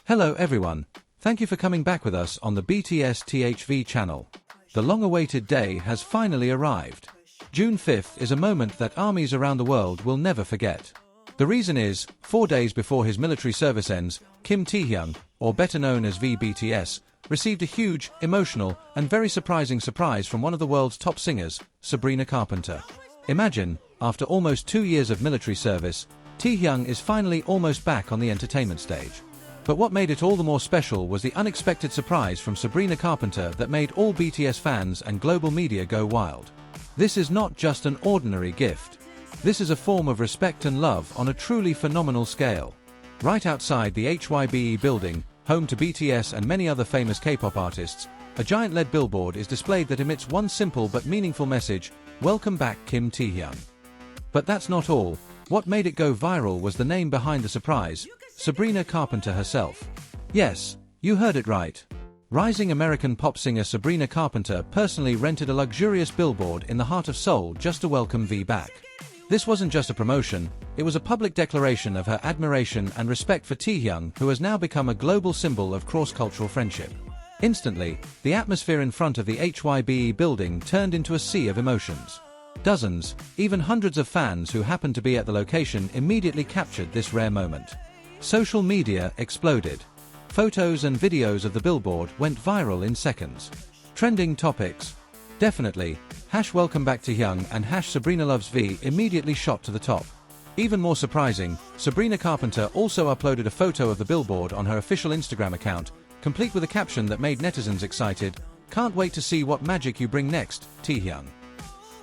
Hello everyone, thank you for coming back with us on the BTS THV channel. The long-awaited day has finally arrived. June 5th is a moment that armies around the world will never forget. The reason is, 4 days before his military service ends, Kim Taehyung, or better known as VBTS, received a huge, emotional, and very surprising surprise from one of the world's top singers, Sabrina Carpenter. Imagine, after almost 2 years of military service, Taehyung is finally almost back on the entertainment stage. But what made it all the more special was the unexpected surprise from Sabrina Carpenter that made all BTS fans and global media go wild. This is not just an ordinary gift. This is a form of respect and love on a truly phenomenal scale. Right outside the HYBE building, home to BTS and many other famous K-pop artists, a giant LED billboard is displayed that emits one simple but meaningful message: "Welcome back, Kim Taehyung." But that's not all. What made it go viral was the name behind the surprise: Sabrina Carpenter herself. Yes, you heard it right. Rising American pop singer Sabrina Carpenter personally rented a luxurious billboard in the heart of Seoul just to welcome V back. This wasn't just a promotion, it was a public declaration of her admiration and respect for Taehyung, who has now become a global symbol of cross-cultural friendship. Instantly, the atmosphere in front of the HYBE building turned into a sea of emotions. Dozens, even hundreds of fans who happened to be at the location immediately captured this rare moment. Social media exploded. Photos and videos of the billboard went viral in seconds. Trending topics: definitely, #welcome back Taehyung and #Sabrina loves V immediately shot to the top. Even more surprising, Sabrina Carpenter also uploaded a photo of the billboard on her official Instagram account, complete with a caption that made netizens excited: "Can't wait to see what magic you bring next, Taehyung."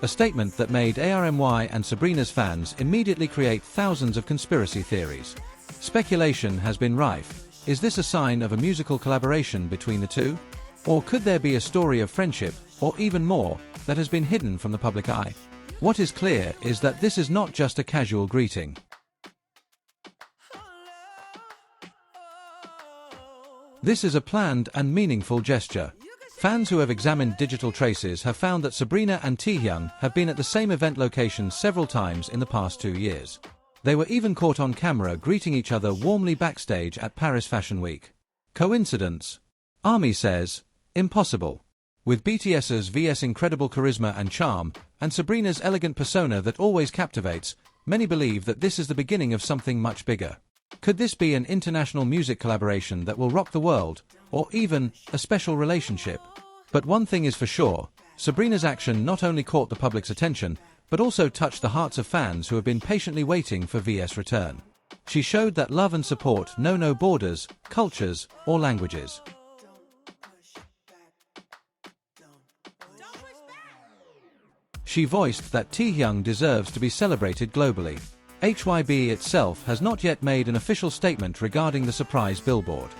A statement that made ARMY and Sabrina's fans immediately create thousands of conspiracy theories. Speculation has been rife. Is this a sign of a musical collaboration between the two? Or could there be a story of friendship, or even more, that has been hidden from the public eye? What is clear is that this is not just a casual greeting. This is a planned and meaningful gesture. Fans who have examined digital traces have found that Sabrina and Taehyung have been at the same event location several times in the past 2 years. They were even caught on camera greeting each other warmly backstage at Paris Fashion Week. Coincidence? ARMY says, impossible. With BTS's VS incredible charisma and charm, and Sabrina's elegant persona that always captivates, many believe that this is the beginning of something much bigger. Could this be an international music collaboration that will rock the world, or even a special relationship? But one thing is for sure, Sabrina's action not only caught the public's attention, but also touched the hearts of fans who have been patiently waiting for VS return. She showed that love and support know no borders, cultures, or languages. She voiced that Taehyung deserves to be celebrated globally. HYBE itself has not yet made an official statement regarding the surprise billboard.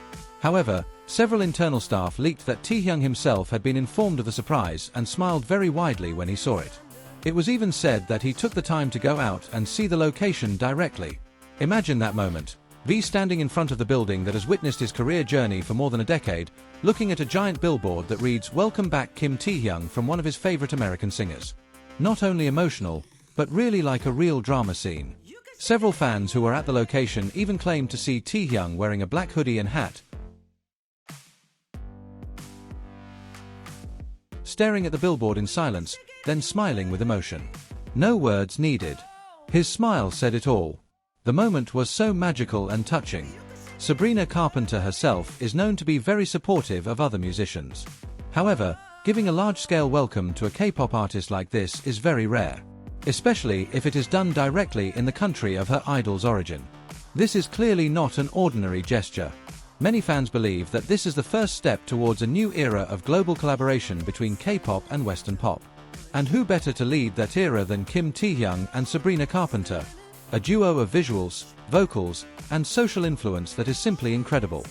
However, several internal staff leaked that Taehyung himself had been informed of the surprise and smiled very widely when he saw it. It was even said that he took the time to go out and see the location directly. Imagine that moment. V standing in front of the building that has witnessed his career journey for more than a decade, looking at a giant billboard that reads "Welcome back, Kim Taehyung" from one of his favorite American singers. Not only emotional, but really like a real drama scene. Several fans who were at the location even claimed to see Taehyung wearing a black hoodie and hat, staring at the billboard in silence, then smiling with emotion. No words needed. His smile said it all. The moment was so magical and touching. Sabrina Carpenter herself is known to be very supportive of other musicians. However, giving a large-scale welcome to a K-pop artist like this is very rare, especially if it is done directly in the country of her idol's origin. This is clearly not an ordinary gesture. Many fans believe that this is the first step towards a new era of global collaboration between K-pop and Western pop. And who better to lead that era than Kim Taehyung and Sabrina Carpenter? A duo of visuals, vocals, and social influence that is simply incredible.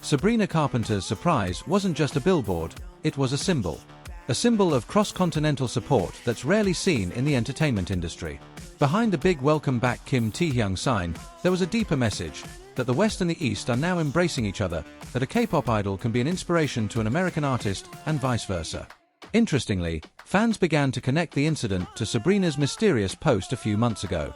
Sabrina Carpenter's surprise wasn't just a billboard, it was a symbol. A symbol of cross-continental support that's rarely seen in the entertainment industry. Behind the big "Welcome back Kim Taehyung" sign, there was a deeper message, that the West and the East are now embracing each other, that a K-pop idol can be an inspiration to an American artist, and vice versa. Interestingly, fans began to connect the incident to Sabrina's mysterious post a few months ago.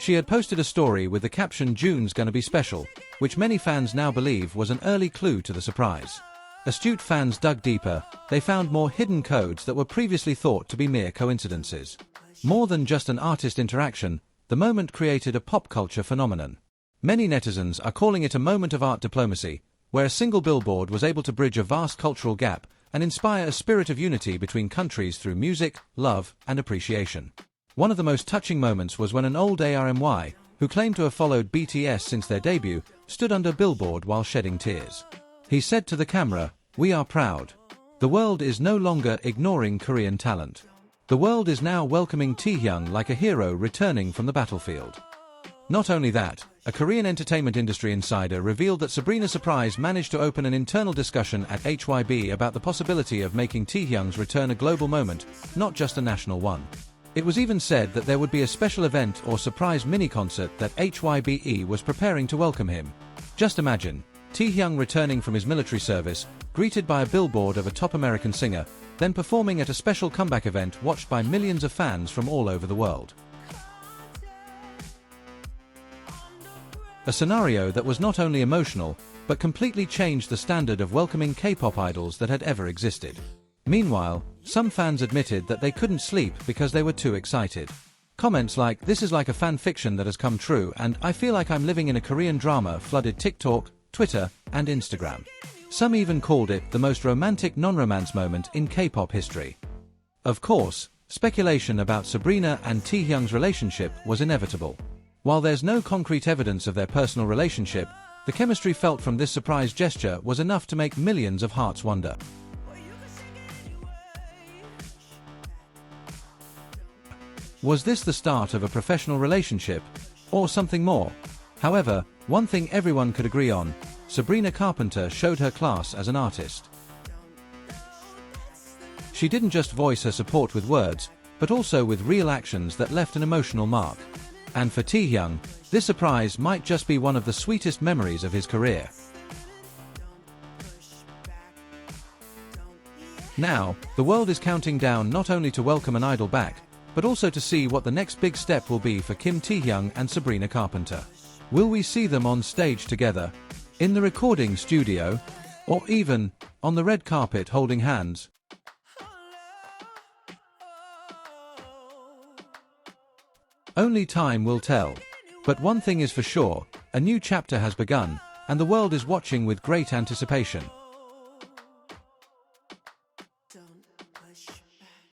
She had posted a story with the caption "June's gonna be special," which many fans now believe was an early clue to the surprise. Astute fans dug deeper. They found more hidden codes that were previously thought to be mere coincidences. More than just an artist interaction, the moment created a pop culture phenomenon. Many netizens are calling it a moment of art diplomacy, where a single billboard was able to bridge a vast cultural gap and inspire a spirit of unity between countries through music, love, and appreciation. One of the most touching moments was when an old ARMY, who claimed to have followed BTS since their debut, stood under billboard while shedding tears. He said to the camera, "We are proud. The world is no longer ignoring Korean talent. The world is now welcoming Taehyung like a hero returning from the battlefield." Not only that, a Korean entertainment industry insider revealed that Sabrina Surprise managed to open an internal discussion at HYB about the possibility of making Taehyung's return a global moment, not just a national one. It was even said that there would be a special event or surprise mini-concert that HYBE was preparing to welcome him. Just imagine, Taehyung returning from his military service, greeted by a billboard of a top American singer, then performing at a special comeback event watched by millions of fans from all over the world. A scenario that was not only emotional, but completely changed the standard of welcoming K-pop idols that had ever existed. Meanwhile, some fans admitted that they couldn't sleep because they were too excited. Comments like "This is like a fan fiction that has come true" and "I feel like I'm living in a Korean drama" flooded TikTok, Twitter, and Instagram. Some even called it the most romantic non-romance moment in K-pop history. Of course, speculation about Sabrina and Taehyung's relationship was inevitable. While there's no concrete evidence of their personal relationship, the chemistry felt from this surprise gesture was enough to make millions of hearts wonder. Was this the start of a professional relationship, or something more? However, one thing everyone could agree on: Sabrina Carpenter showed her class as an artist. She didn't just voice her support with words, but also with real actions that left an emotional mark. And for Taehyung, this surprise might just be one of the sweetest memories of his career. Now, the world is counting down not only to welcome an idol back, but also to see what the next big step will be for Kim Taehyung and Sabrina Carpenter. Will we see them on stage together, in the recording studio, or even on the red carpet holding hands? Only time will tell. But one thing is for sure, a new chapter has begun, and the world is watching with great anticipation.